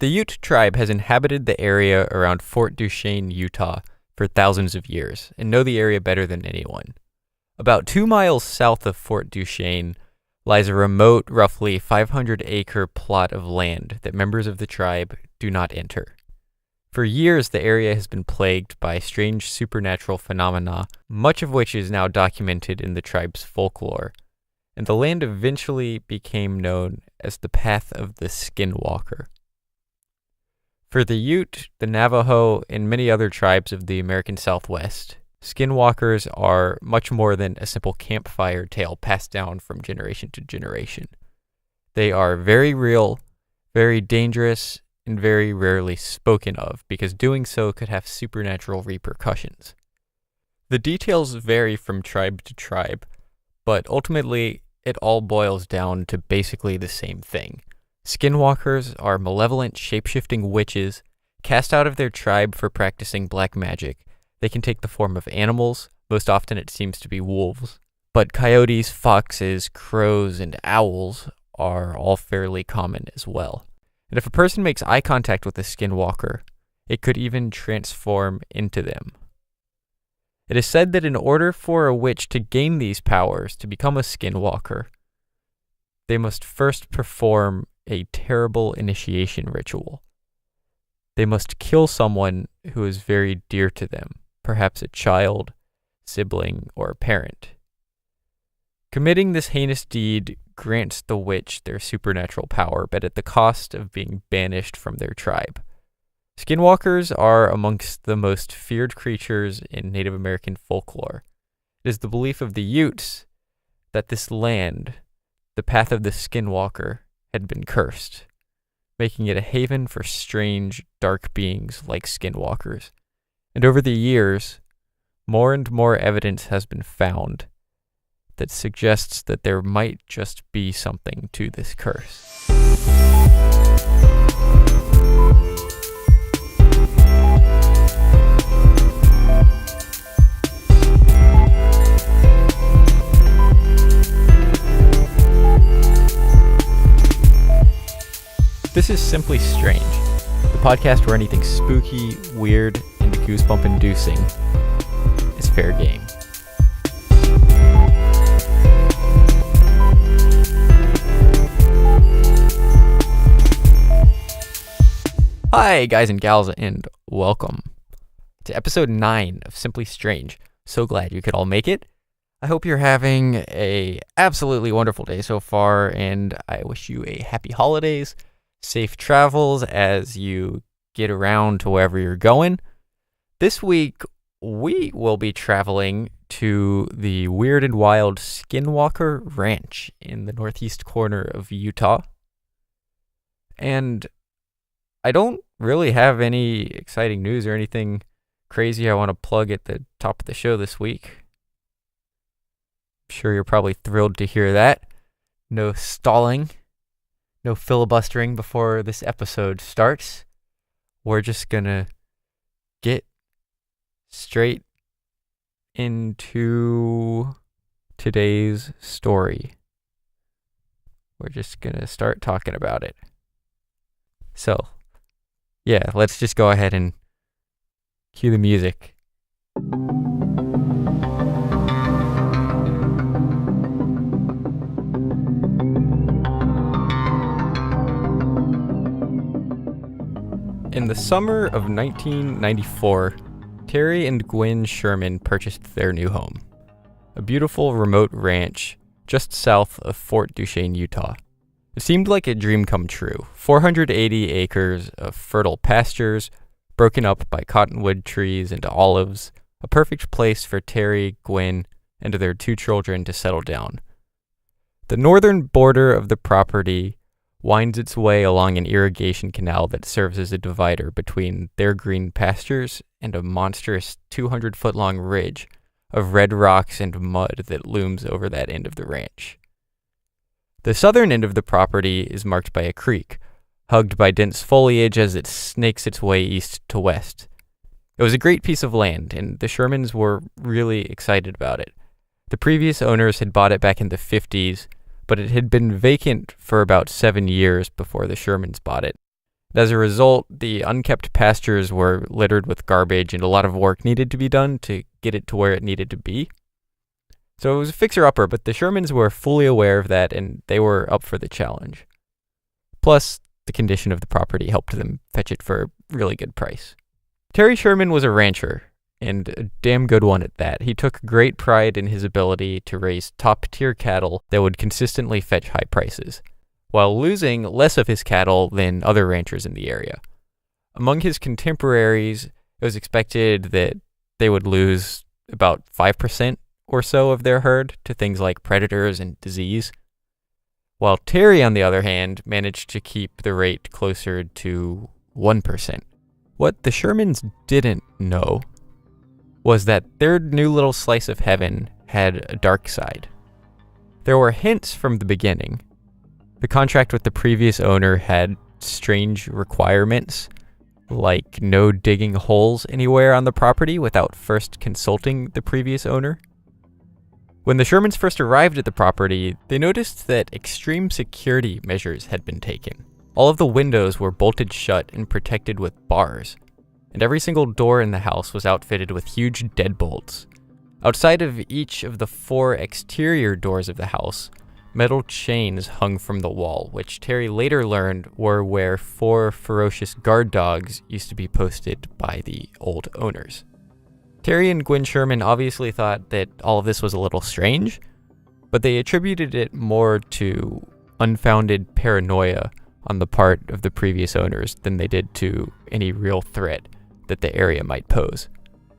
The Ute tribe has inhabited the area around Fort Duchesne, Utah, for thousands of years and know the area better than anyone. About 2 miles south of Fort Duchesne lies a remote, roughly 500-acre plot of land that members of the tribe do not enter. For years, the area has been plagued by strange supernatural phenomena, much of which is now documented in the tribe's folklore, and the land eventually became known as the Path of the Skinwalker. For the Ute, the Navajo, and many other tribes of the American Southwest, skinwalkers are much more than a simple campfire tale passed down from generation to generation. They are very real, very dangerous, and very rarely spoken of because doing so could have supernatural repercussions. The details vary from tribe to tribe, but ultimately it all boils down to basically the same thing. Skinwalkers are malevolent, shape-shifting witches cast out of their tribe for practicing black magic. They can take the form of animals, most often it seems to be wolves, but coyotes, foxes, crows, and owls are all fairly common as well. And if a person makes eye contact with a skinwalker, it could even transform into them. It is said that in order for a witch to gain these powers to become a skinwalker, they must first perform a terrible initiation ritual. They must kill someone who is very dear to them, perhaps a child, sibling, or parent. Committing this heinous deed grants the witch their supernatural power, but at the cost of being banished from their tribe. Skinwalkers are amongst the most feared creatures in Native American folklore. It is the belief of the Utes that this land, the Path of the Skinwalker, had been cursed, making it a haven for strange, dark beings like skinwalkers. And over the years, more and more evidence has been found that suggests that there might just be something to this curse. This is Simply Strange, the podcast where anything spooky, weird, and goosebump-inducing is fair game. Hi, guys and gals, and welcome to episode 9 of Simply Strange. So glad you could all make it. I hope you're having a absolutely wonderful day so far, and I wish you a happy holidays, safe travels as you get around to wherever you're going. This week, we will be traveling to the Weird and Wild Skinwalker Ranch in the northeast corner of Utah. And I don't really have any exciting news or anything crazy I want to plug at the top of the show this week. I'm sure you're probably thrilled to hear that. No stalling, no filibustering before this episode starts. We're just gonna get straight into today's story. We're just gonna start talking about it. So, yeah, let's just go ahead and cue the music. In the summer of 1994, Terry and Gwen Sherman purchased their new home, a beautiful remote ranch just south of Fort Duchesne, Utah. It seemed like a dream come true. 480 acres of fertile pastures, broken up by cottonwood trees and olives, a perfect place for Terry, Gwen, and their 2 children to settle down. The northern border of the property winds its way along an irrigation canal that serves as a divider between their green pastures and a monstrous 200-foot-long ridge of red rocks and mud that looms over that end of the ranch. The southern end of the property is marked by a creek, hugged by dense foliage as it snakes its way east to west. It was a great piece of land, and the Shermans were really excited about it. The previous owners had bought it back in the 50s, but it had been vacant for about 7 years before the Shermans bought it. As a result, the unkept pastures were littered with garbage and a lot of work needed to be done to get it to where it needed to be. So it was a fixer-upper, but the Shermans were fully aware of that and they were up for the challenge. Plus, the condition of the property helped them fetch it for a really good price. Terry Sherman was a rancher, and a damn good one at that. He took great pride in his ability to raise top-tier cattle that would consistently fetch high prices, while losing less of his cattle than other ranchers in the area. Among his contemporaries, it was expected that they would lose about 5% or so of their herd to things like predators and disease, while Terry, on the other hand, managed to keep the rate closer to 1%. What the Shermans didn't know was that their new little slice of heaven had a dark side. There were hints from the beginning. The contract with the previous owner had strange requirements, like no digging holes anywhere on the property without first consulting the previous owner. When the Shermans first arrived at the property, they noticed that extreme security measures had been taken. All of the windows were bolted shut and protected with bars, and every single door in the house was outfitted with huge deadbolts. Outside of each of the 4 exterior doors of the house, metal chains hung from the wall, which Terry later learned were where 4 ferocious guard dogs used to be posted by the old owners. Terry and Gwen Sherman obviously thought that all of this was a little strange, but they attributed it more to unfounded paranoia on the part of the previous owners than they did to any real threat that the area might pose.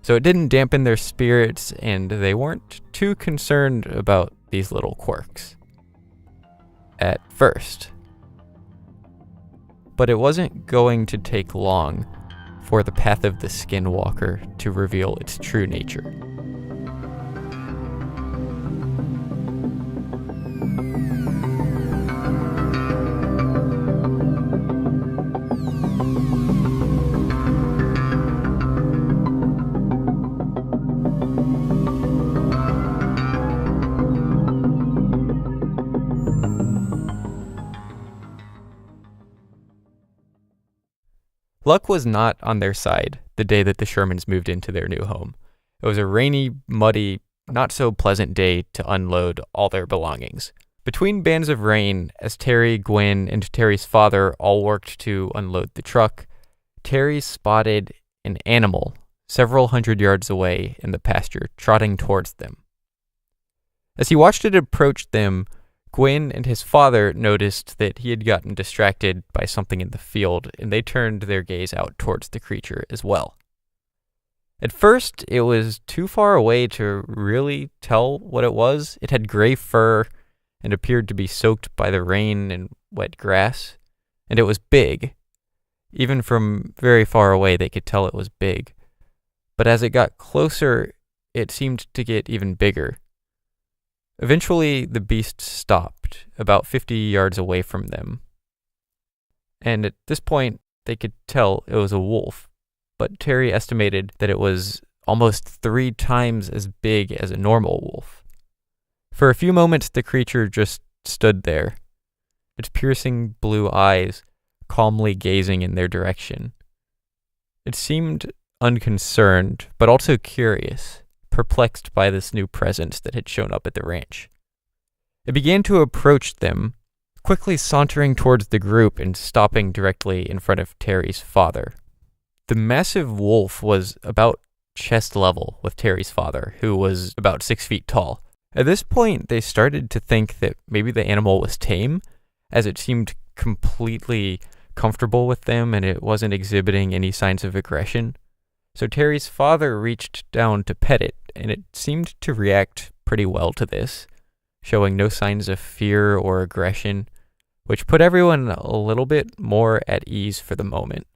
So it didn't dampen their spirits, and they weren't too concerned about these little quirks at first. But it wasn't going to take long for the path of the Skinwalker to reveal its true nature. Luck was not on their side the day that the Shermans moved into their new home. It was a rainy, muddy, not so pleasant day to unload all their belongings. Between bands of rain, as Terry, Gwen, and Terry's father all worked to unload the truck, Terry spotted an animal several hundred yards away in the pasture, trotting towards them. As he watched it approach them, Gwen and his father noticed that he had gotten distracted by something in the field, and they turned their gaze out towards the creature as well. At first, it was too far away to really tell what it was. It had gray fur and appeared to be soaked by the rain and wet grass, and it was big. Even from very far away, they could tell it was big. But as it got closer, it seemed to get even bigger. Eventually, the beast stopped, about 50 yards away from them. And at this point, they could tell it was a wolf, but Terry estimated that it was almost 3 times as big as a normal wolf. For a few moments, the creature just stood there, its piercing blue eyes calmly gazing in their direction. It seemed unconcerned, but also curious, perplexed by this new presence that had shown up at the ranch. It began to approach them, quickly sauntering towards the group and stopping directly in front of Terry's father. The massive wolf was about chest level with Terry's father, who was about 6 feet tall. At this point, they started to think that maybe the animal was tame, as it seemed completely comfortable with them and it wasn't exhibiting any signs of aggression. So Terry's father reached down to pet it, and it seemed to react pretty well to this, showing no signs of fear or aggression, which put everyone a little bit more at ease for the moment.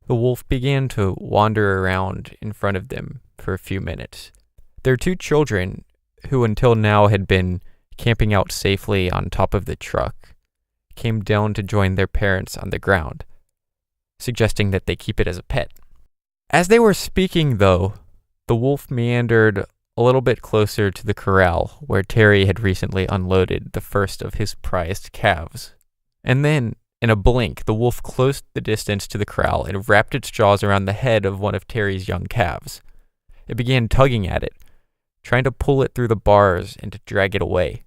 The wolf began to wander around in front of them for a few minutes. Their 2 children, who until now had been camping out safely on top of the truck, came down to join their parents on the ground, suggesting that they keep it as a pet. As they were speaking, though, the wolf meandered a little bit closer to the corral where Terry had recently unloaded the first of his prized calves. And then, In a blink, the wolf closed the distance to the corral and wrapped its jaws around the head of one of Terry's young calves. It began tugging at it, trying to pull it through the bars and to drag it away.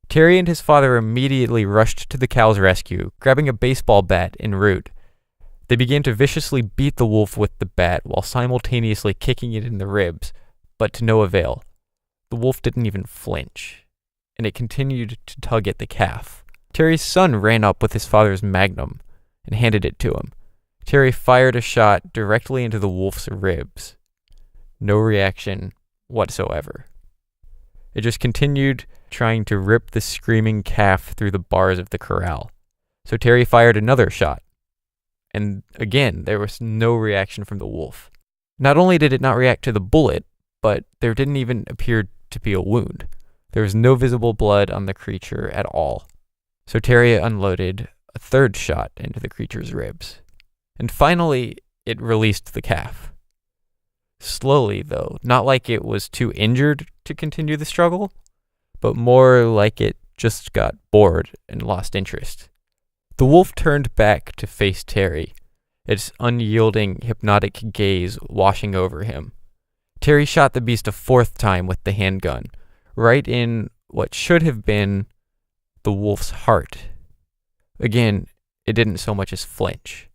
Terry and his father immediately rushed to the cow's rescue, grabbing a baseball bat en route. They began to viciously beat the wolf with the bat while simultaneously kicking it in the ribs, but to no avail. The wolf didn't even flinch, and it continued to tug at the calf. Terry's son ran up with his father's magnum and handed it to him. Terry fired a shot directly into the wolf's ribs. No reaction whatsoever. It just continued trying to rip the screaming calf through the bars of the corral. So Terry fired another shot. And again, there was no reaction from the wolf. Not only did it not react to the bullet, but there didn't even appear to be a wound. There was no visible blood on the creature at all. So Terry unloaded a third shot into the creature's ribs. And finally, it released the calf. Slowly, though, not like it was too injured to continue the struggle, but more like it just got bored and lost interest. The wolf turned back to face Terry, its unyielding, hypnotic gaze washing over him. Terry shot the beast a fourth time with the handgun, right in what should have been the wolf's heart. Again, it didn't so much as flinch,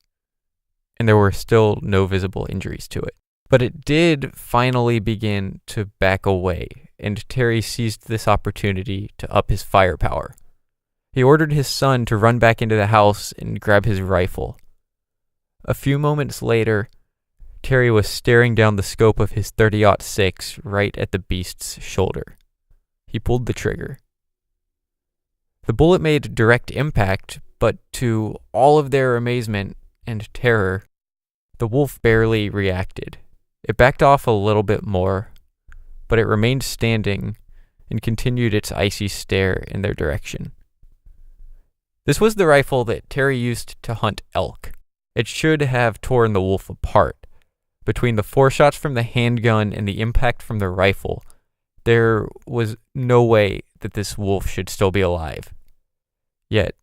and there were still no visible injuries to it. But it did finally begin to back away, and Terry seized this opportunity to up his firepower. He ordered his son to run back into the house and grab his rifle. A few moments later, Terry was staring down the scope of his .30-06 right at the beast's shoulder. He pulled the trigger. The bullet made direct impact, but to all of their amazement and terror, the wolf barely reacted. It backed off a little bit more, but it remained standing and continued its icy stare in their direction. This was the rifle that Terry used to hunt elk. It should have torn the wolf apart. Between the 4 shots from the handgun and the impact from the rifle, there was no way that this wolf should still be alive. Yet,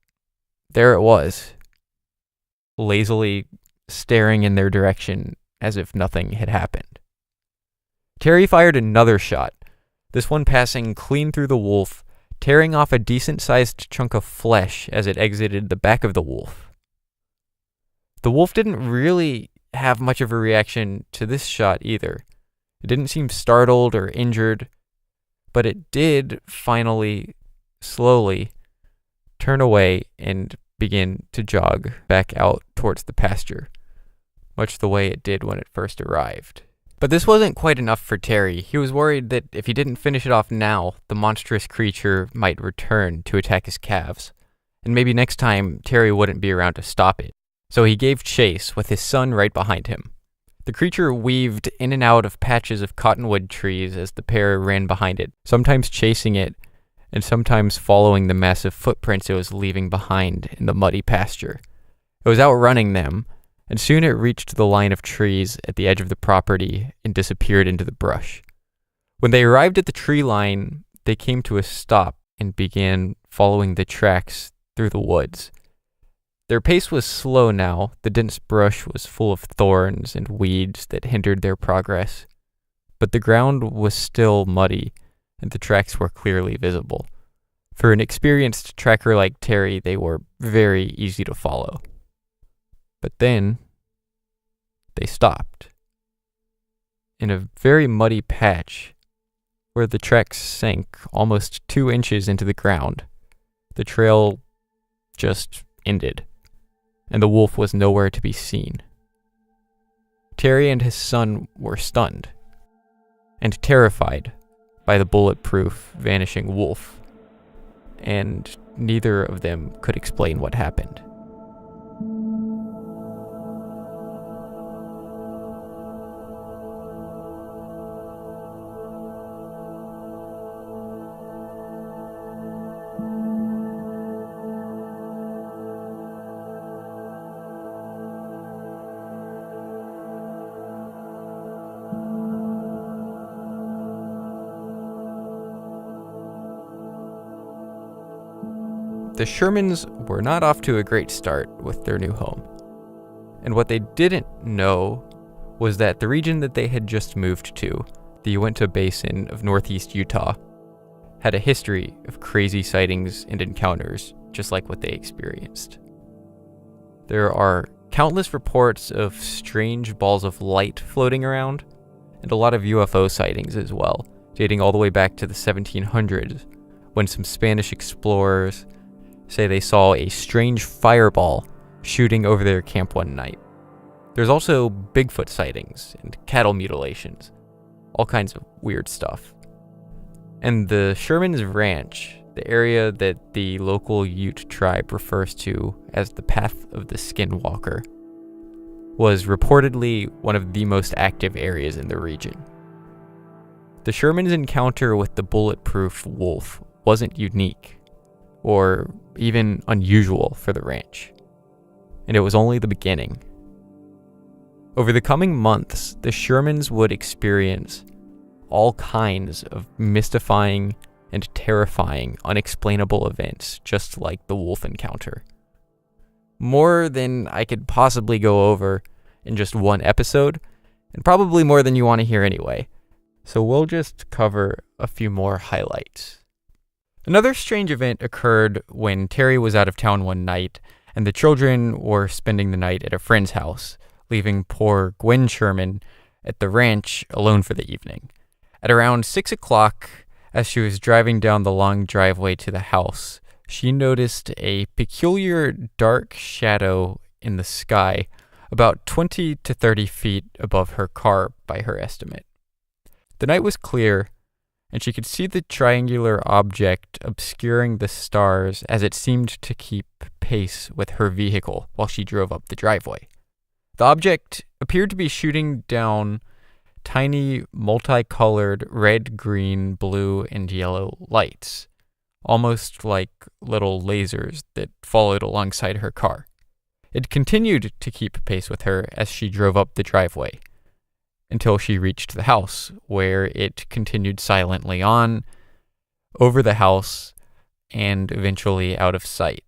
there it was, lazily staring in their direction as if nothing had happened. Terry fired another shot, this one passing clean through the wolf, tearing off a decent-sized chunk of flesh as it exited the back of the wolf. The wolf didn't really have much of a reaction to this shot either. It didn't seem startled or injured, but it did finally, slowly, turn away and begin to jog back out towards the pasture, much the way it did when it first arrived. But this wasn't quite enough for Terry. He was worried that if he didn't finish it off now, the monstrous creature might return to attack his calves, and maybe next time Terry wouldn't be around to stop it. So he gave chase with his son right behind him. The creature weaved in and out of patches of cottonwood trees as the pair ran behind it, sometimes chasing it, and sometimes following the massive footprints it was leaving behind in the muddy pasture. It was outrunning them, and soon it reached the line of trees at the edge of the property and disappeared into the brush. When they arrived at the tree line, they came to a stop and began following the tracks through the woods. Their pace was slow now. The dense brush was full of thorns and weeds that hindered their progress, but the ground was still muddy, and the tracks were clearly visible. For an experienced tracker like Terry, they were very easy to follow. But then, they stopped. In a very muddy patch, where the tracks sank almost 2 inches into the ground, the trail just ended, and the wolf was nowhere to be seen. Terry and his son were stunned, and terrified by the bulletproof, vanishing wolf, and neither of them could explain what happened. the Shermans were not off to a great start with their new home. And what they didn't know was that the region that they had just moved to, the Uinta Basin of northeast Utah, had a history of crazy sightings and encounters just like what they experienced. There are countless reports of strange balls of light floating around, and a lot of UFO sightings as well, dating all the way back to the 1700s, when some Spanish explorers say they saw a strange fireball shooting over their camp one night. There's also Bigfoot sightings and cattle mutilations, all kinds of weird stuff. And the Sherman's Ranch, the area that the local Ute tribe refers to as the Path of the Skinwalker, was reportedly one of the most active areas in the region. The Sherman's encounter with the bulletproof wolf wasn't unique, or even unusual for the ranch, and it was only the beginning. Over the coming months, the Shermans would experience all kinds of mystifying and terrifying unexplainable events, just like the wolf encounter. More than I could possibly go over in just one episode, and probably more than you want to hear anyway. So we'll just cover a few more highlights. Another strange event occurred when Terry was out of town one night, and the children were spending the night at a friend's house, leaving poor Gwen Sherman at the ranch alone for the evening. At around 6 o'clock, as she was driving down the long driveway to the house, she noticed a peculiar dark shadow in the sky about 20 to 30 feet above her car by her estimate. The night was clear, and she could see the triangular object obscuring the stars as it seemed to keep pace with her vehicle while she drove up the driveway. The object appeared to be shooting down tiny, multicolored red, green, blue, and yellow lights, almost like little lasers that followed alongside her car. It continued to keep pace with her as she drove up the driveway, until she reached the house, where it continued silently on, over the house, and eventually out of sight.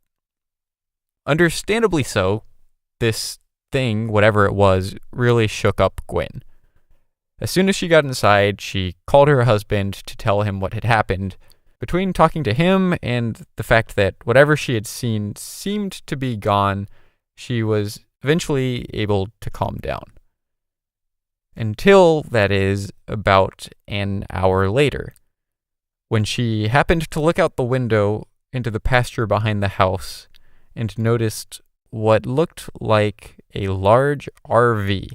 Understandably so, this thing, whatever it was, really shook up Gwen. As soon as she got inside, she called her husband to tell him what had happened. Between talking to him and the fact that whatever she had seen seemed to be gone, she was eventually able to calm down. Until, that is, about an hour later, when she happened to look out the window into the pasture behind the house and noticed what looked like a large RV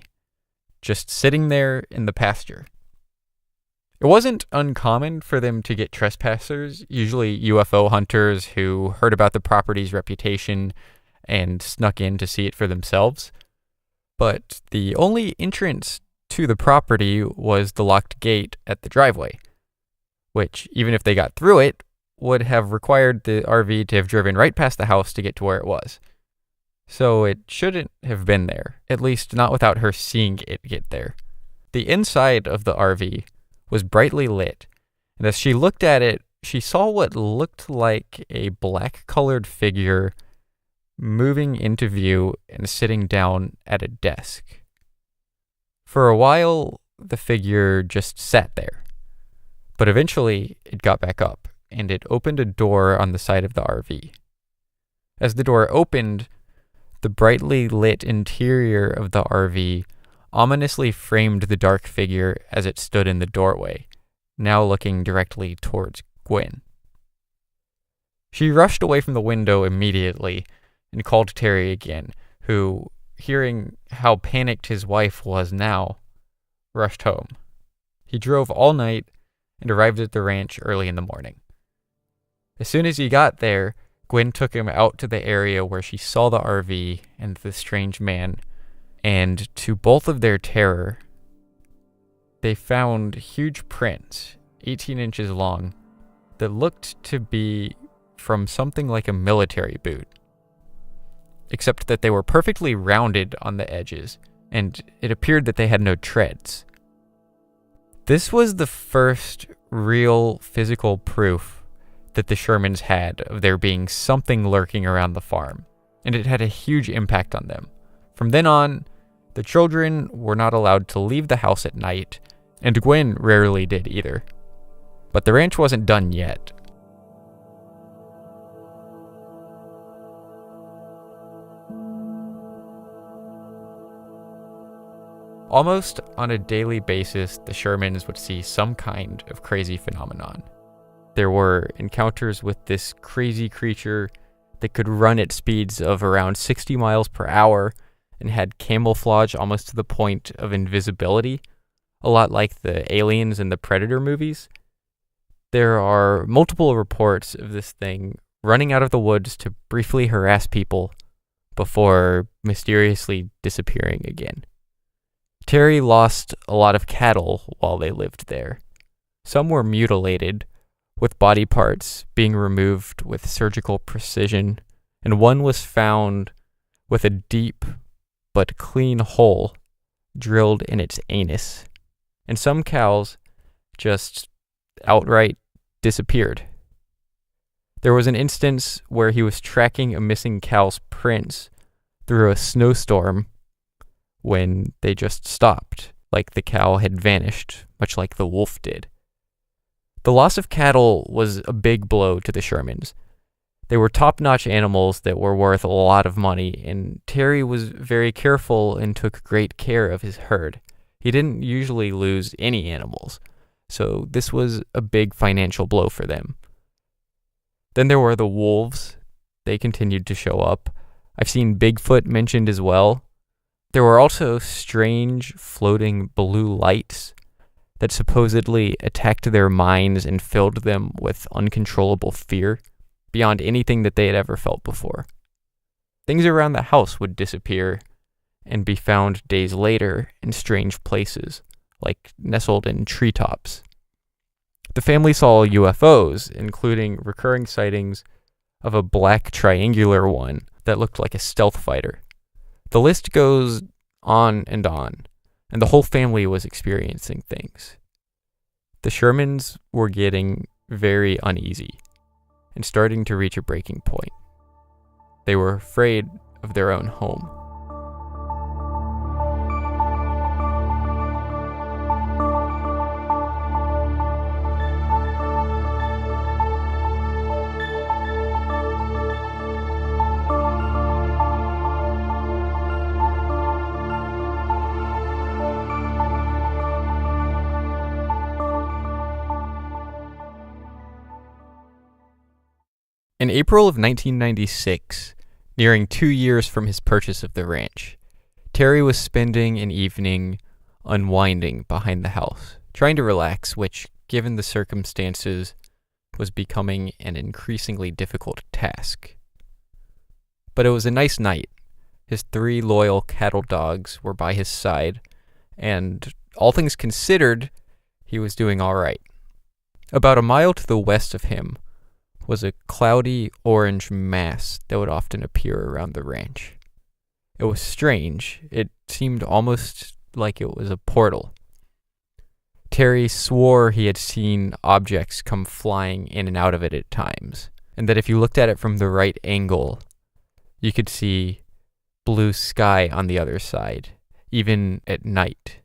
just sitting there in the pasture. It wasn't uncommon for them to get trespassers, usually UFO hunters who heard about the property's reputation and snuck in to see it for themselves. But the only entrance to the property was the locked gate at the driveway, which, even if they got through it, would have required the RV to have driven right past the house to get to where it was. So it shouldn't have been there, at least not without her seeing it get there. The inside of the RV was brightly lit, and as she looked at it, she saw what looked like a black-colored figure moving into view and sitting down at a desk. For a while, the figure just sat there, but eventually it got back up, and it opened a door on the side of the RV. As the door opened, the brightly lit interior of the RV ominously framed the dark figure as it stood in the doorway, now looking directly towards Gwen. She rushed away from the window immediately and called Terry again, who, hearing how panicked his wife was now, rushed home. He drove all night and arrived at the ranch early in the morning. As soon as he got there, Gwen took him out to the area where she saw the RV and the strange man, and to both of their terror, they found huge prints, 18 inches long, that looked to be from something like a military boot, except that they were perfectly rounded on the edges, and it appeared that they had no treads. This was the first real physical proof that the Shermans had of there being something lurking around the farm, and it had a huge impact on them. From then on, the children were not allowed to leave the house at night, and Gwen rarely did either. But the ranch wasn't done yet. Almost on a daily basis, the Shermans would see some kind of crazy phenomenon. There were encounters with this crazy creature that could run at speeds of around 60 miles per hour and had camouflage almost to the point of invisibility, a lot like the Aliens and the Predator movies. There are multiple reports of this thing running out of the woods to briefly harass people before mysteriously disappearing again. Terry lost a lot of cattle while they lived there. Some were mutilated, with body parts being removed with surgical precision, and one was found with a deep but clean hole drilled in its anus. And some cows just outright disappeared. There was an instance where he was tracking a missing cow's prints through a snowstorm when they just stopped, like the cow had vanished, much like the wolf did. The loss of cattle was a big blow to the Shermans. They were top-notch animals that were worth a lot of money, and Terry was very careful and took great care of his herd. He didn't usually lose any animals, so this was a big financial blow for them. Then there were the wolves. They continued to show up. I've seen Bigfoot mentioned as well. There were also strange floating blue lights that supposedly attacked their minds and filled them with uncontrollable fear beyond anything that they had ever felt before. Things around the house would disappear and be found days later in strange places, like nestled in treetops. The family saw UFOs, including recurring sightings of a black triangular one that looked like a stealth fighter. The list goes on, and the whole family was experiencing things. The Shermans were getting very uneasy and starting to reach a breaking point. They were afraid of their own home. In April of 1996, nearing 2 years from his purchase of the ranch, Terry was spending an evening unwinding behind the house, trying to relax, which, given the circumstances, was becoming an increasingly difficult task. But it was a nice night. His 3 loyal cattle dogs were by his side, and all things considered, he was doing all right. About a mile to the west of him was a cloudy orange mass that would often appear around the ranch. It was strange. It seemed almost like it was a portal. Terry swore he had seen objects come flying in and out of it at times, and that if you looked at it from the right angle, you could see blue sky on the other side, even at night,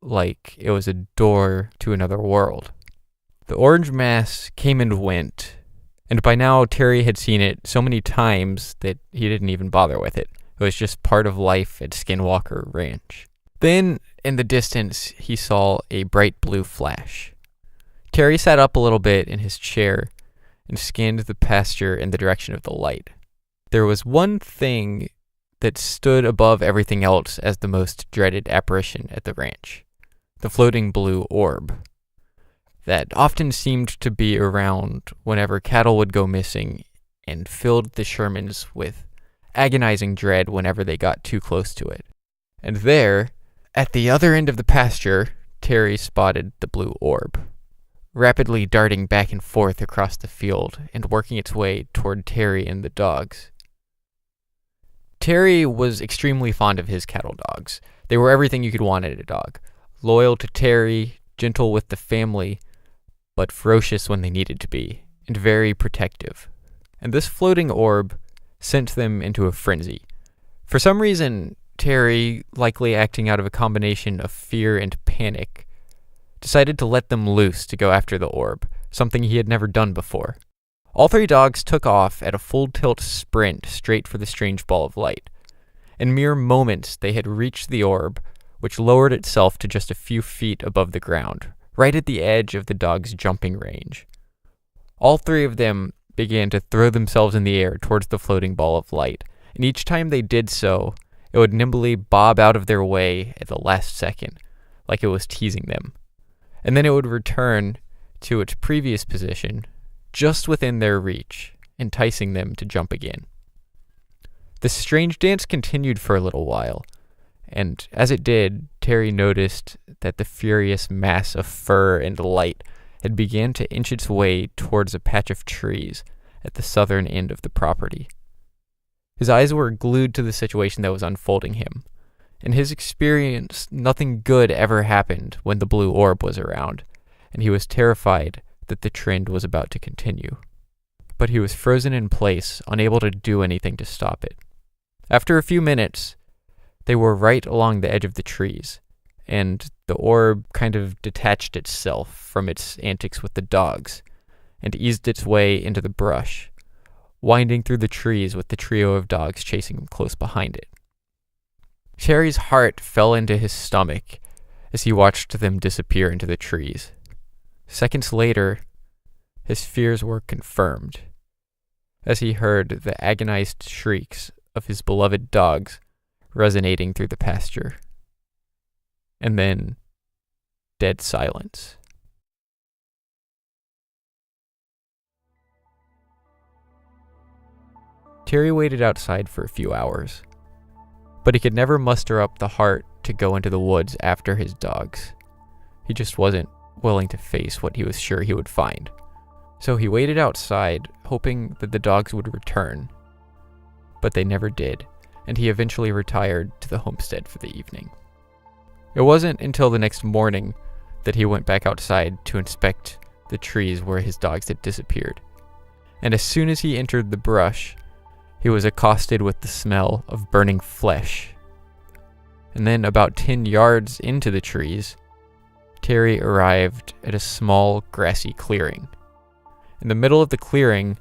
like it was a door to another world. The orange mass came and went, and by now Terry had seen it so many times that he didn't even bother with it. It was just part of life at Skinwalker Ranch. Then, in the distance, he saw a bright blue flash. Terry sat up a little bit in his chair and scanned the pasture in the direction of the light. There was one thing that stood above everything else as the most dreaded apparition at the ranch: the floating blue orb that often seemed to be around whenever cattle would go missing and filled the Shermans with agonizing dread whenever they got too close to it. And there, at the other end of the pasture, Terry spotted the blue orb, rapidly darting back and forth across the field and working its way toward Terry and the dogs. Terry was extremely fond of his cattle dogs. They were everything you could want in a dog. Loyal to Terry, gentle with the family, but ferocious when they needed to be. and very protective. And this floating orb sent them into a frenzy. For some reason, Terry, likely acting out of a combination of fear and panic, decided to let them loose to go after the orb, something he had never done before. All three dogs took off at a full tilt sprint straight for the strange ball of light. In mere moments, they had reached the orb, which lowered itself to just a few feet above the ground, right at the edge of the dog's jumping range. All three of them began to throw themselves in the air towards the floating ball of light, and each time they did so, it would nimbly bob out of their way at the last second, like it was teasing them. And then it would return to its previous position, just within their reach, enticing them to jump again. The strange dance continued for a little while, and as it did, Terry noticed that the furious mass of fur and light had began to inch its way towards a patch of trees at the southern end of the property. His eyes were glued to the situation that was unfolding him. In his experience, nothing good ever happened when the blue orb was around, and he was terrified that the trend was about to continue. But he was frozen in place, unable to do anything to stop it. After a few minutes, they were right along the edge of the trees, and the orb kind of detached itself from its antics with the dogs and eased its way into the brush, winding through the trees with the trio of dogs chasing him close behind it. Terry's heart fell into his stomach as he watched them disappear into the trees. Seconds later, his fears were confirmed as he heard the agonized shrieks of his beloved dogs resonating through the pasture. And then, dead silence. Terry waited outside for a few hours, but he could never muster up the heart to go into the woods after his dogs. He just wasn't willing to face what he was sure he would find. So he waited outside, hoping that the dogs would return. But they never did, and he eventually retired to the homestead for the evening. It wasn't until the next morning that he went back outside to inspect the trees where his dogs had disappeared. And as soon as he entered the brush, he was accosted with the smell of burning flesh. And then about 10 yards into the trees, Terry arrived at a small grassy clearing. In the middle of the clearing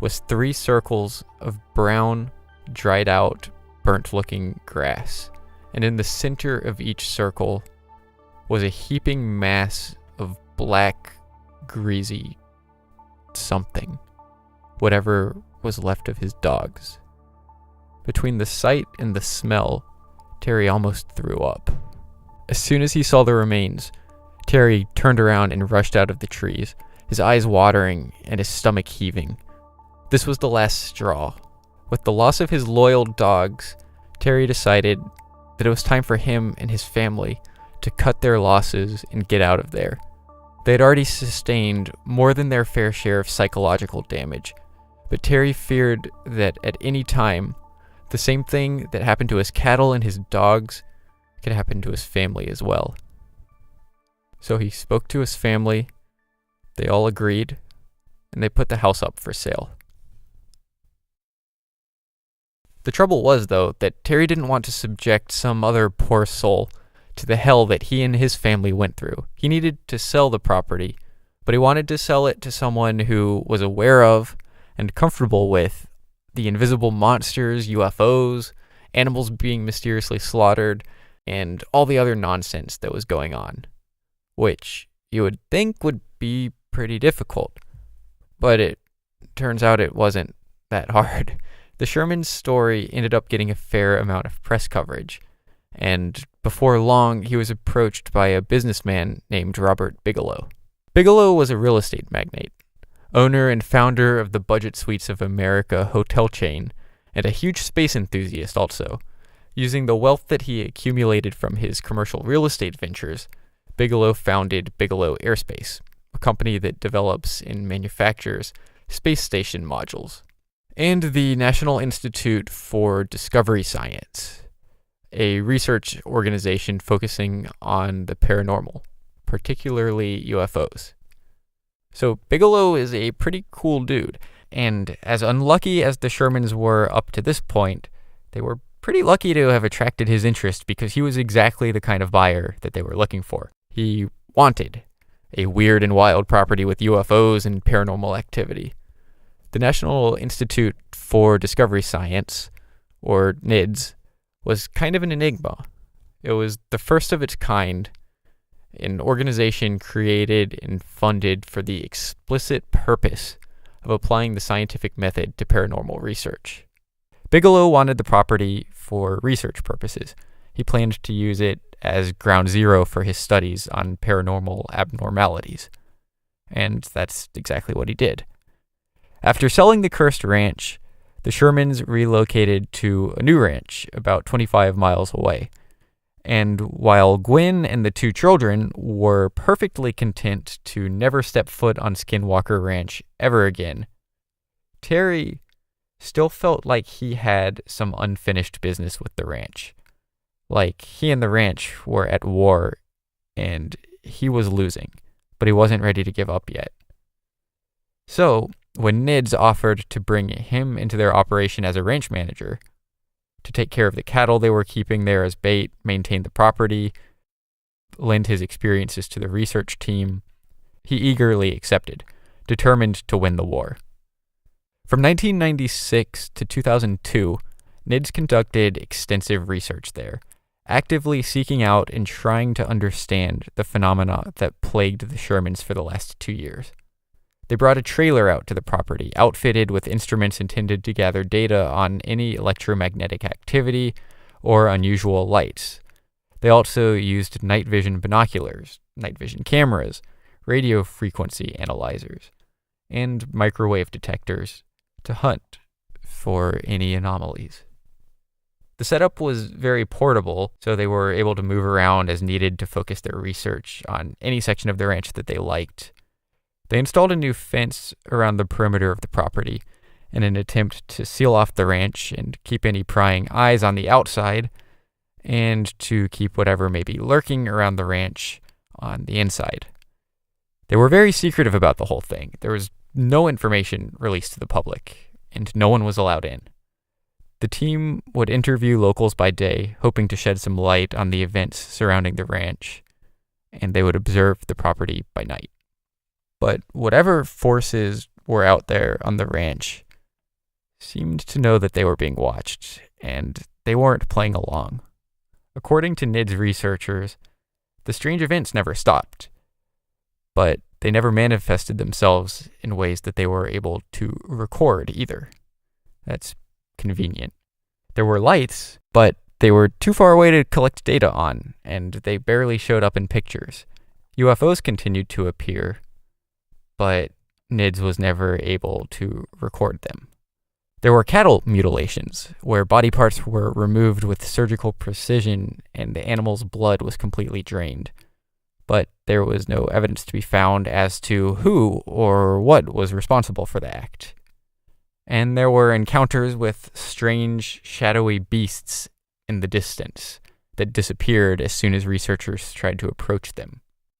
was 3 circles of brown, dried out, burnt-looking grass. And in the center of each circle was a heaping mass of black, greasy something, whatever was left of his dogs. Between the sight and the smell, Terry almost threw up. As soon as he saw the remains, Terry turned around and rushed out of the trees, his eyes watering and his stomach heaving. This was the last straw. With the loss of his loyal dogs, Terry decided that it was time for him and his family to cut their losses and get out of there. They had already sustained more than their fair share of psychological damage, but Terry feared that at any time, the same thing that happened to his cattle and his dogs could happen to his family as well. So he spoke to his family, they all agreed, and they put the house up for sale. The trouble was, though, that Terry didn't want to subject some other poor soul to the hell that he and his family went through. He needed to sell the property, but he wanted to sell it to someone who was aware of and comfortable with the invisible monsters, UFOs, animals being mysteriously slaughtered, and all the other nonsense that was going on, which you would think would be pretty difficult, but it turns out it wasn't that hard. The Sherman story ended up getting a fair amount of press coverage, and before long, he was approached by a businessman named Robert Bigelow. Bigelow was a real estate magnate, owner and founder of the Budget Suites of America hotel chain, and a huge space enthusiast also. Using the wealth that he accumulated from his commercial real estate ventures, Bigelow founded Bigelow Aerospace, a company that develops and manufactures space station modules, and the National Institute for Discovery Science, a research organization focusing on the paranormal, particularly UFOs. So Bigelow is a pretty cool dude, and as unlucky as the Shermans were up to this point, they were pretty lucky to have attracted his interest because he was exactly the kind of buyer that they were looking for. He wanted a weird and wild property with UFOs and paranormal activity. The National Institute for Discovery Science, or NIDS, was kind of an enigma. It was the first of its kind, an organization created and funded for the explicit purpose of applying the scientific method to paranormal research. Bigelow wanted the property for research purposes. He planned to use it as ground zero for his studies on paranormal abnormalities. And that's exactly what he did. After selling the cursed ranch, the Shermans relocated to a new ranch about 25 miles away. And while Gwen and the two children were perfectly content to never step foot on Skinwalker Ranch ever again, Terry still felt like he had some unfinished business with the ranch. Like he and the ranch were at war and he was losing, but he wasn't ready to give up yet. So, when NIDS offered to bring him into their operation as a ranch manager, to take care of the cattle they were keeping there as bait, maintain the property, lend his experiences to the research team, he eagerly accepted, determined to win the war. From 1996 to 2002, NIDS conducted extensive research there, actively seeking out and trying to understand the phenomena that plagued the Shermans for the last 2 years. They brought a trailer out to the property, outfitted with instruments intended to gather data on any electromagnetic activity or unusual lights. They also used night vision binoculars, night vision cameras, radio frequency analyzers, and microwave detectors to hunt for any anomalies. The setup was very portable, so they were able to move around as needed to focus their research on any section of the ranch that they liked. They installed a new fence around the perimeter of the property in an attempt to seal off the ranch and keep any prying eyes on the outside, and to keep whatever may be lurking around the ranch on the inside. They were very secretive about the whole thing. There was no information released to the public, and no one was allowed in. The team would interview locals by day, hoping to shed some light on the events surrounding the ranch, and they would observe the property by night. But whatever forces were out there on the ranch seemed to know that they were being watched, and they weren't playing along. According to NIDS researchers, the strange events never stopped, but they never manifested themselves in ways that they were able to record either. That's convenient. There were lights, but they were too far away to collect data on, and they barely showed up in pictures. UFOs continued to appear, but NIDS was never able to record them. There were cattle mutilations, where body parts were removed with surgical precision and the animal's blood was completely drained. But there was no evidence to be found as to who or what was responsible for the act. And there were encounters with strange, shadowy beasts in the distance that disappeared as soon as researchers tried to approach them.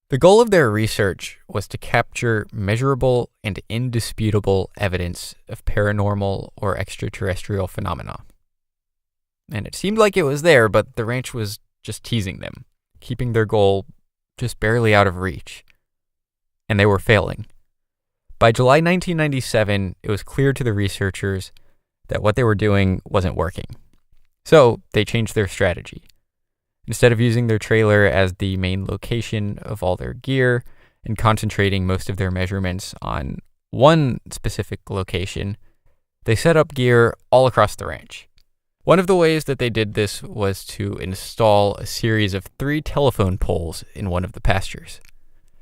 The goal of their research was to capture measurable and indisputable evidence of paranormal or extraterrestrial phenomena. And it seemed like it was there, but the ranch was just teasing them, keeping their goal just barely out of reach. And they were failing. By July 1997, it was clear to the researchers that what they were doing wasn't working. So they changed their strategy. Instead of using their trailer as the main location of all their gear and concentrating most of their measurements on one specific location, they set up gear all across the ranch. One of the ways that they did this was to install a series of 3 telephone poles in one of the pastures,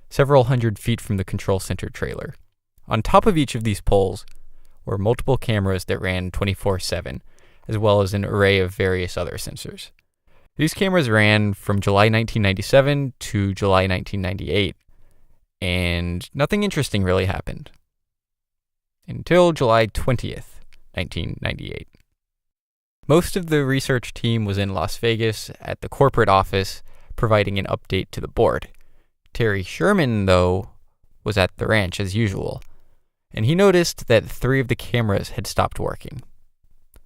several hundred feet from the control center trailer. On top of each of these poles were multiple cameras that ran 24/7, as well as an array of various other sensors. These cameras ran from July 1997 to July 1998, and nothing interesting really happened. Until July 20th, 1998. Most of the research team was in Las Vegas at the corporate office, providing an update to the board. Terry Sherman, though, was at the ranch as usual, and he noticed that 3 of the cameras had stopped working.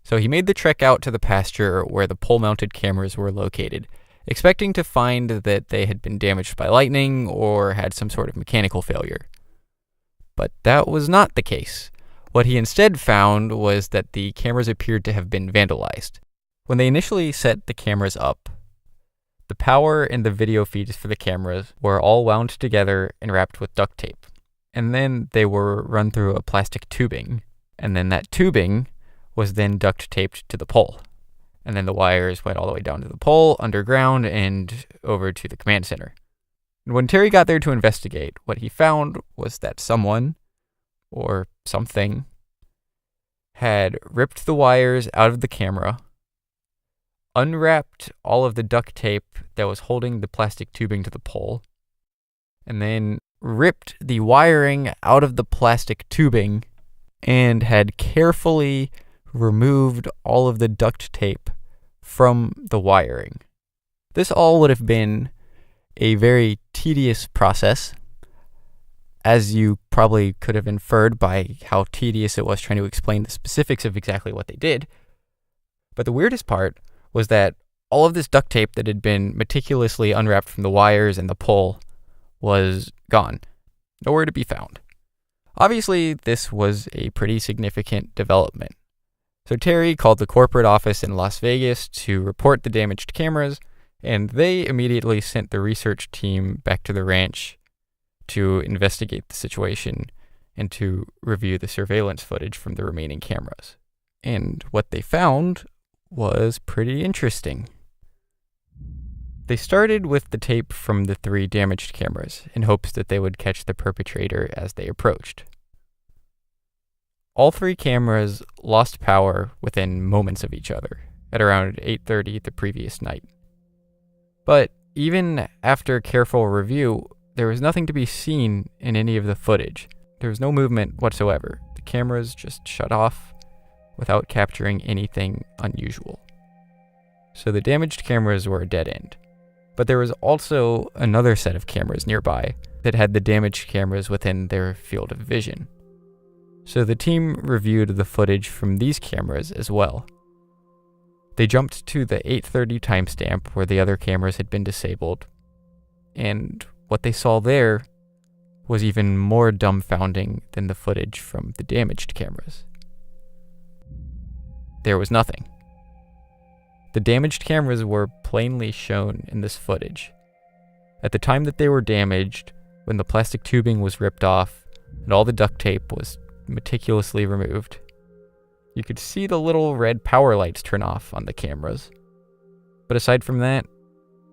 So he made the trek out to the pasture where the pole-mounted cameras were located, expecting to find that they had been damaged by lightning or had some sort of mechanical failure. But that was not the case. What he instead found was that the cameras appeared to have been vandalized. When they initially set the cameras up, the power and the video feeds for the cameras were all wound together and wrapped with duct tape. And then they were run through a plastic tubing. And then that tubing was then duct taped to the pole. And then the wires went all the way down to the pole, underground, and over to the command center. And when Terry got there to investigate, what he found was that someone, or something, had ripped the wires out of the camera, unwrapped all of the duct tape that was holding the plastic tubing to the pole, and then ripped the wiring out of the plastic tubing and had carefully removed all of the duct tape from the wiring. This all would have been a very tedious process, as you probably could have inferred by how tedious it was trying to explain the specifics of exactly what they did. But the weirdest part was that all of this duct tape that had been meticulously unwrapped from the wires and the pole was gone, nowhere to be found. Obviously, this was a pretty significant development. So Terry called the corporate office in Las Vegas to report the damaged cameras, and they immediately sent the research team back to the ranch to investigate the situation and to review the surveillance footage from the remaining cameras. And what they found was pretty interesting. They started with the tape from the 3 damaged cameras in hopes that they would catch the perpetrator as they approached. All 3 cameras lost power within moments of each other, at around 8:30 the previous night. But even after careful review, there was nothing to be seen in any of the footage. There was no movement whatsoever. The cameras just shut off without capturing anything unusual. So the damaged cameras were a dead end. But there was also another set of cameras nearby that had the damaged cameras within their field of vision. So the team reviewed the footage from these cameras as well. They jumped to the 8:30 timestamp where the other cameras had been disabled, and what they saw there was even more dumbfounding than the footage from the damaged cameras. There was nothing. The damaged cameras were plainly shown in this footage. At the time that they were damaged, when the plastic tubing was ripped off and all the duct tape was meticulously removed, you could see the little red power lights turn off on the cameras. But aside from that,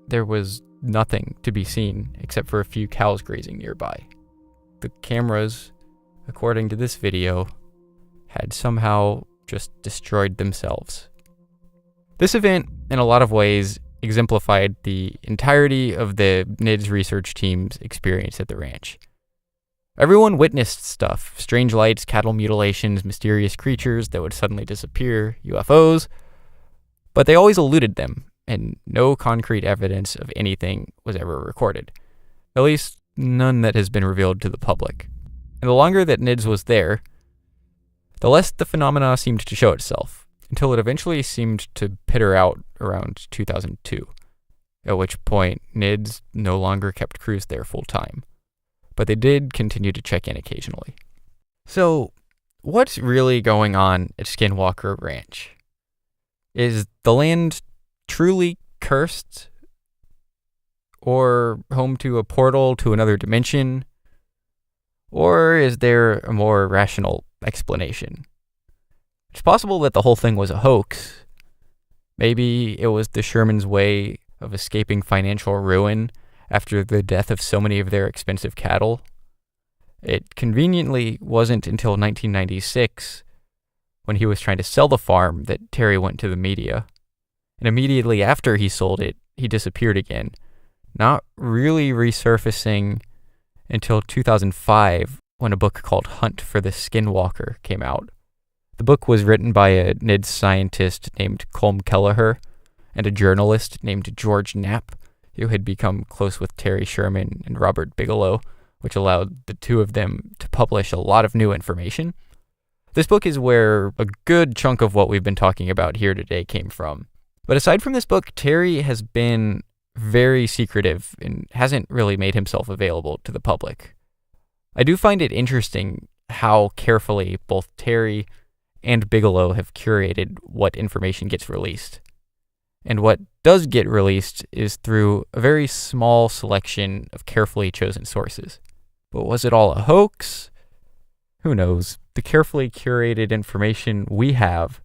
there was nothing to be seen except for a few cows grazing nearby. The cameras, according to this video, had somehow just destroyed themselves. This event, in a lot of ways, exemplified the entirety of the NIDS research team's experience at the ranch. Everyone witnessed stuff: strange lights, cattle mutilations, mysterious creatures that would suddenly disappear, UFOs, but they always eluded them, and no concrete evidence of anything was ever recorded. At least, none that has been revealed to the public. And the longer that NIDS was there, the less the phenomena seemed to show itself, until it eventually seemed to peter out around 2002, at which point NIDS no longer kept crews there full time. But they did continue to check in occasionally. So, what's really going on at Skinwalker Ranch? Is the land truly cursed? Or home to a portal to another dimension? Or is there a more rational explanation? It's possible that the whole thing was a hoax. Maybe it was the Shermans' way of escaping financial ruin after the death of so many of their expensive cattle. It conveniently wasn't until 1996, when he was trying to sell the farm, that Terry went to the media. And immediately after he sold it, he disappeared again, not really resurfacing until 2005, when a book called Hunt for the Skinwalker came out. The book was written by a NIDS scientist named Colm Kelleher and a journalist named George Knapp, who had become close with Terry Sherman and Robert Bigelow, which allowed the two of them to publish a lot of new information. This book is where a good chunk of what we've been talking about here today came from. But aside from this book, Terry has been very secretive and hasn't really made himself available to the public. I do find it interesting how carefully both Terry and Bigelow have curated what information gets released. And what does get released is through a very small selection of carefully chosen sources. But was it all a hoax? Who knows? The carefully curated information we have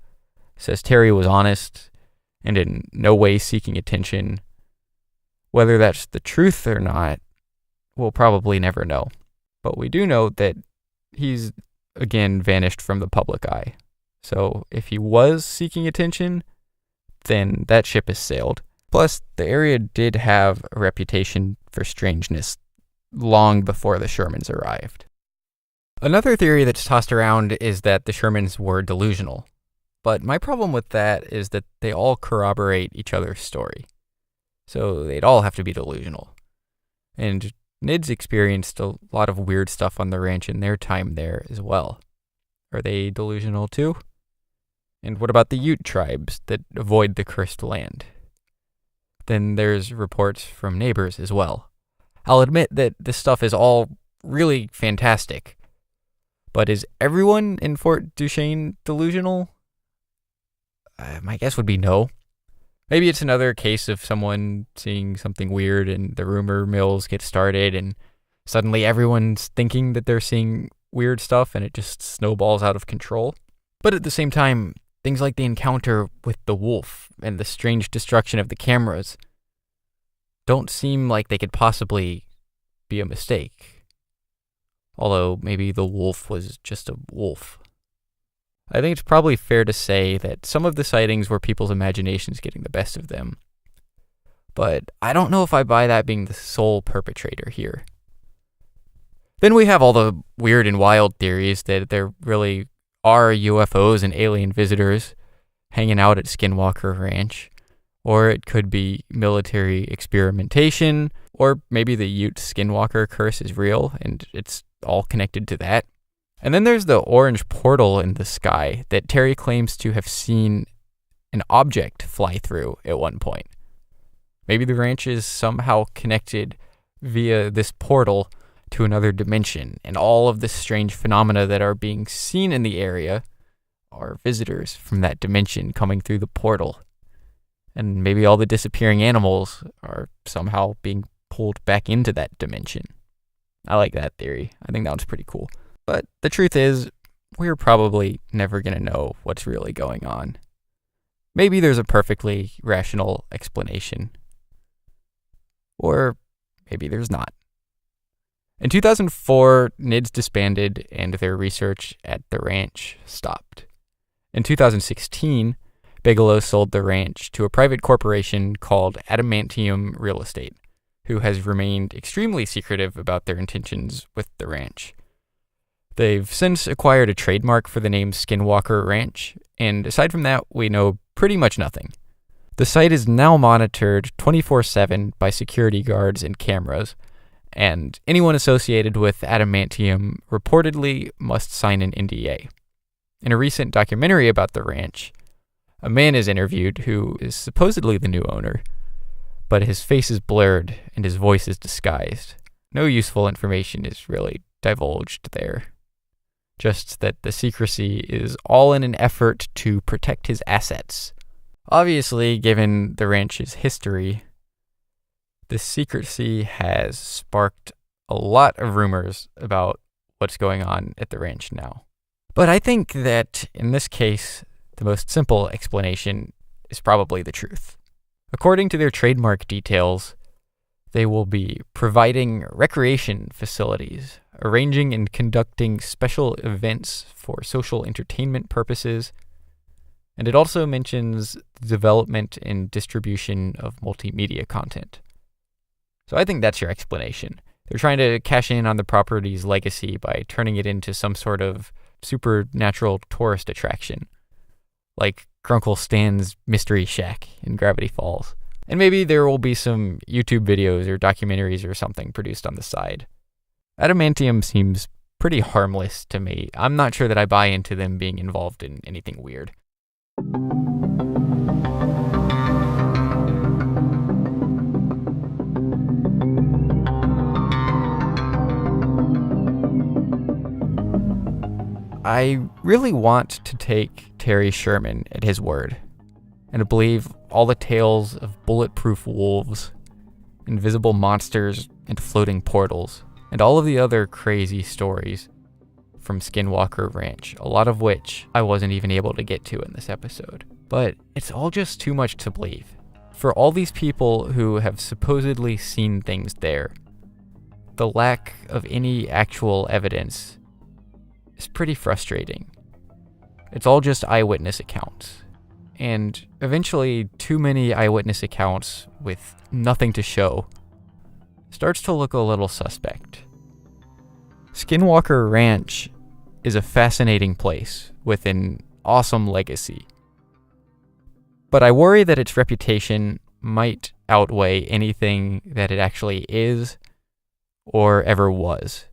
says Terry was honest and in no way seeking attention. Whether that's the truth or not, we'll probably never know. But we do know that he's, again, vanished from the public eye. So if he was seeking attention, then that ship has sailed. Plus, the area did have a reputation for strangeness long before the Shermans arrived. Another theory that's tossed around is that the Shermans were delusional. But my problem with that is that they all corroborate each other's story. So they'd all have to be delusional. And Nids experienced a lot of weird stuff on the ranch in their time there as well. Are they delusional too? And what about the Ute tribes that avoid the cursed land? Then there's reports from neighbors as well. I'll admit that this stuff is all really fantastic. But is everyone in Fort Duchesne delusional? My guess would be no. Maybe it's another case of someone seeing something weird and the rumor mills get started and suddenly everyone's thinking that they're seeing weird stuff and it just snowballs out of control. But at the same time, things like the encounter with the wolf and the strange destruction of the cameras don't seem like they could possibly be a mistake. Although maybe the wolf was just a wolf. I think it's probably fair to say that some of the sightings were people's imaginations getting the best of them. But I don't know if I buy that being the sole perpetrator here. Then we have all the weird and wild theories that there really are UFOs and alien visitors hanging out at Skinwalker Ranch. Or it could be military experimentation, or maybe the Ute Skinwalker curse is real and it's all connected to that. And then there's the orange portal in the sky that Terry claims to have seen an object fly through at one point. Maybe the ranch is somehow connected via this portal to another dimension, and all of the strange phenomena that are being seen in the area are visitors from that dimension coming through the portal. And maybe all the disappearing animals are somehow being pulled back into that dimension. I like that theory. I think that one's pretty cool. But the truth is, we're probably never going to know what's really going on. Maybe there's a perfectly rational explanation. Or maybe there's not. In 2004, NIDS disbanded and their research at the ranch stopped. In 2016, Bigelow sold the ranch to a private corporation called Adamantium Real Estate, who has remained extremely secretive about their intentions with the ranch. They've since acquired a trademark for the name Skinwalker Ranch, and aside from that, we know pretty much nothing. The site is now monitored 24/7 by security guards and cameras, and anyone associated with Adamantium reportedly must sign an NDA. In a recent documentary about the ranch, a man is interviewed who is supposedly the new owner, but his face is blurred and his voice is disguised. No useful information is really divulged there. Just that the secrecy is all in an effort to protect his assets. Obviously, given the ranch's history, the secrecy has sparked a lot of rumors about what's going on at the ranch now. But I think that in this case, the most simple explanation is probably the truth. According to their trademark details, they will be providing recreation facilities, arranging and conducting special events for social entertainment purposes, and it also mentions the development and distribution of multimedia content. So I think that's your explanation. They're trying to cash in on the property's legacy by turning it into some sort of supernatural tourist attraction, like Grunkle Stan's Mystery Shack in Gravity Falls. And maybe there will be some YouTube videos or documentaries or something produced on the side. Adamantium seems pretty harmless to me. I'm not sure that I buy into them being involved in anything weird. I really want to take Terry Sherman at his word, and to believe all the tales of bulletproof wolves, invisible monsters, and floating portals, and all of the other crazy stories from Skinwalker Ranch, a lot of which I wasn't even able to get to in this episode. But it's all just too much to believe. For all these people who have supposedly seen things there, the lack of any actual evidence is pretty frustrating. It's all just eyewitness accounts. And eventually, too many eyewitness accounts with nothing to show starts to look a little suspect. Skinwalker Ranch is a fascinating place with an awesome legacy. But I worry that its reputation might outweigh anything that it actually is or ever was.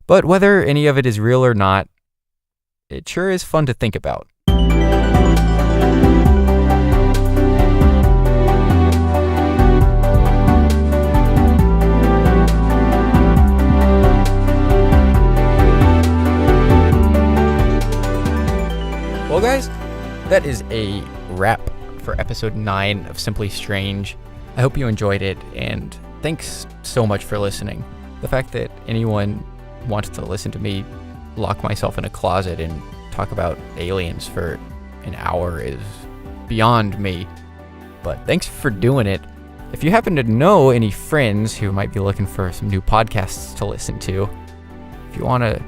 But whether any of it is real or not, it sure is fun to think about. Well, guys, that is a wrap for episode 9 of Simply Strange. I hope you enjoyed it, and thanks so much for listening. The fact that anyone wants to listen to me lock myself in a closet and talk about aliens for an hour is beyond me. But thanks for doing it. If you happen to know any friends who might be looking for some new podcasts to listen to, if you want to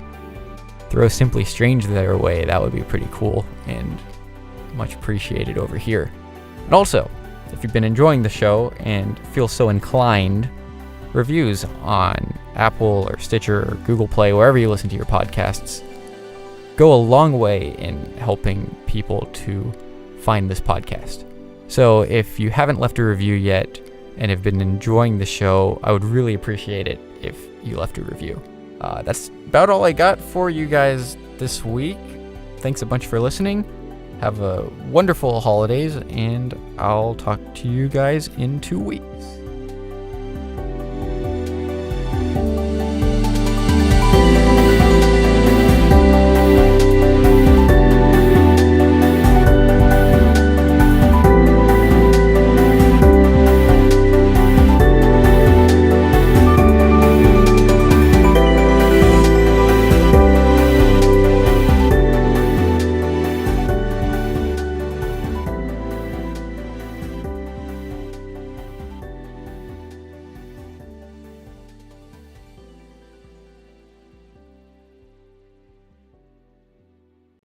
throw Simply Strange their way, that would be pretty cool and much appreciated over here. And also, if you've been enjoying the show and feel so inclined, reviews on Apple or Stitcher or Google Play, wherever you listen to your podcasts, go a long way in helping people to find this podcast. So if you haven't left a review yet and have been enjoying the show, I would really appreciate it if you left a review. That's about all I got for you guys this week. Thanks a bunch for listening. Have a wonderful holidays, and I'll talk to you guys in 2 weeks.